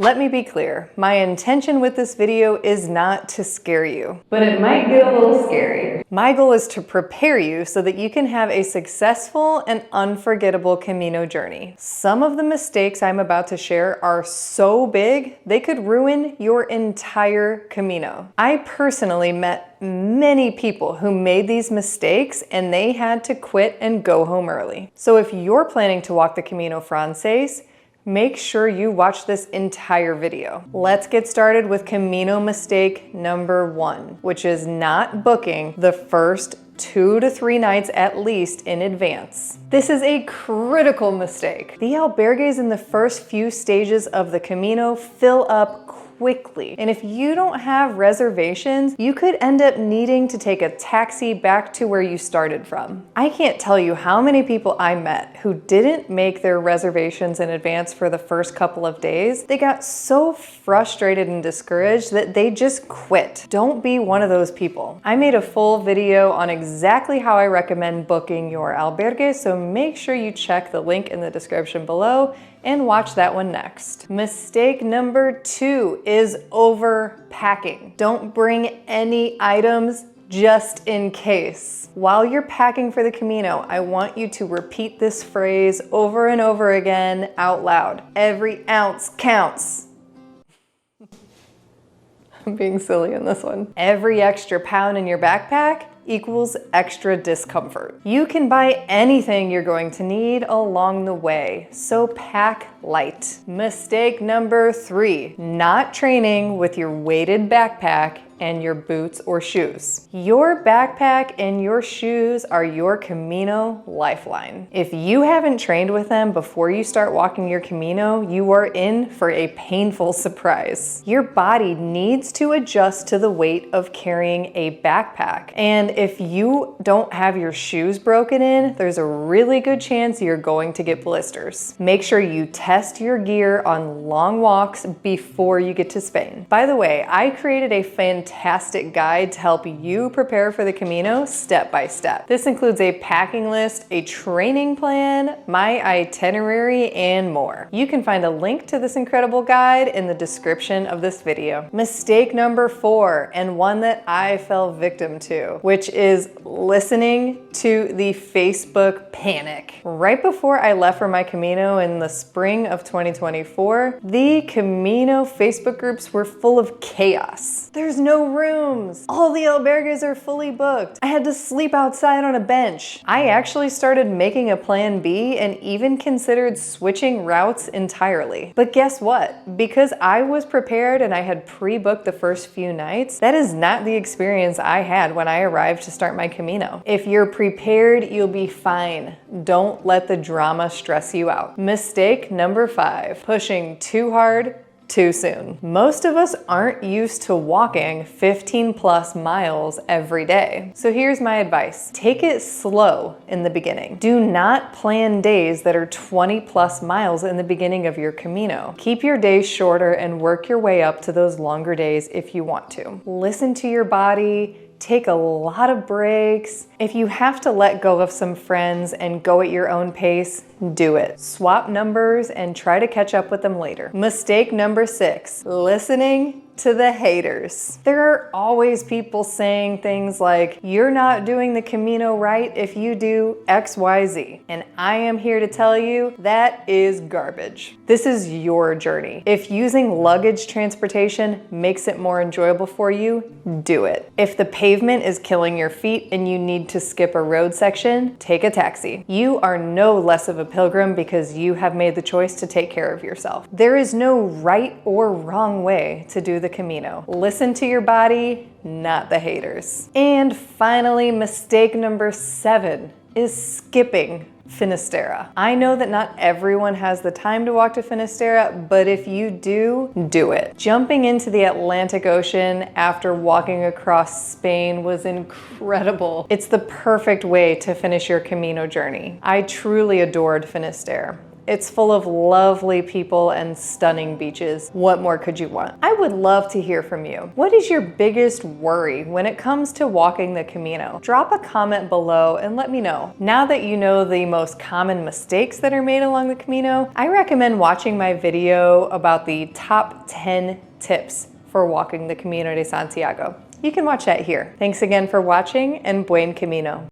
Let me be clear, my intention with this video is not to scare you, but it might get a little scary. My goal is to prepare you so that you can have a successful and unforgettable Camino journey. Some of the mistakes I'm about to share are so big, they could ruin your entire Camino. I personally met many people who made these mistakes and they had to quit and go home early. So if you're planning to walk the Camino Frances, make sure you watch this entire video. Let's get started with Camino mistake number 1, which is not booking the first 2 to 3 nights at least in advance. This is a critical mistake. The albergues in the first few stages of the Camino fill up quickly. And if you don't have reservations, you could end up needing to take a taxi back to where you started from. I can't tell you how many people I met who didn't make their reservations in advance for the first couple of days. They got so frustrated and discouraged that they just quit. Don't be one of those people. I made a full video on exactly how I recommend booking your albergue, so make sure you check the link in the description below and watch that one next. Mistake number 2 is overpacking. Don't bring any items just in case. While you're packing for the Camino, I want you to repeat this phrase over and over again out loud. Every ounce counts. I'm being silly in this one. Every extra pound in your backpack equals extra discomfort. You can buy anything you're going to need along the way, so pack light. Mistake number 3, not training with your weighted backpack and your boots or shoes. Your backpack and your shoes are your Camino lifeline. If you haven't trained with them before you start walking your Camino, you are in for a painful surprise. Your body needs to adjust to the weight of carrying a backpack. And if you don't have your shoes broken in, there's a really good chance you're going to get blisters. Make sure you test your gear on long walks before you get to Spain. By the way, I created a fantastic guide to help you prepare for the Camino step by step. This includes a packing list, a training plan, my itinerary, and more. You can find a link to this incredible guide in the description of this video. Mistake number 4, and one that I fell victim to, which is listening to the Facebook panic. Right before I left for my Camino in the spring of 2024, the Camino Facebook groups were full of chaos. There's no rooms. All the albergues are fully booked. I had to sleep outside on a bench. I actually started making a plan B and even considered switching routes entirely. But guess what? Because I was prepared and I had pre-booked the first few nights, that is not the experience I had when I arrived to start my Camino. If you're prepared, you'll be fine. Don't let the drama stress you out. Mistake number 5, pushing too hard too soon. Most of us aren't used to walking 15 plus miles every day. So here's my advice. Take it slow in the beginning. Do not plan days that are 20 plus miles in the beginning of your Camino. Keep your days shorter and work your way up to those longer days if you want to. Listen to your body. Take a lot of breaks. If you have to let go of some friends and go at your own pace, do it. Swap numbers and try to catch up with them later. Mistake number 6, listening to the haters. There are always people saying things like, you're not doing the Camino right if you do XYZ. And I am here to tell you that is garbage. This is your journey. If using luggage transportation makes it more enjoyable for you, do it. If the pavement is killing your feet and you need to skip a road section, take a taxi. You are no less of a pilgrim because you have made the choice to take care of yourself. There is no right or wrong way to do the Camino. Listen to your body, not the haters. And finally, mistake number 7 is skipping Finisterre. I know that not everyone has the time to walk to Finisterre, but if you do, do it. Jumping into the Atlantic Ocean after walking across Spain was incredible. It's the perfect way to finish your Camino journey. I truly adored Finisterre. It's full of lovely people and stunning beaches. What more could you want? I would love to hear from you. What is your biggest worry when it comes to walking the Camino? Drop a comment below and let me know. Now that you know the most common mistakes that are made along the Camino, I recommend watching my video about the top 10 tips for walking the Camino de Santiago. You can watch that here. Thanks again for watching, and buen camino.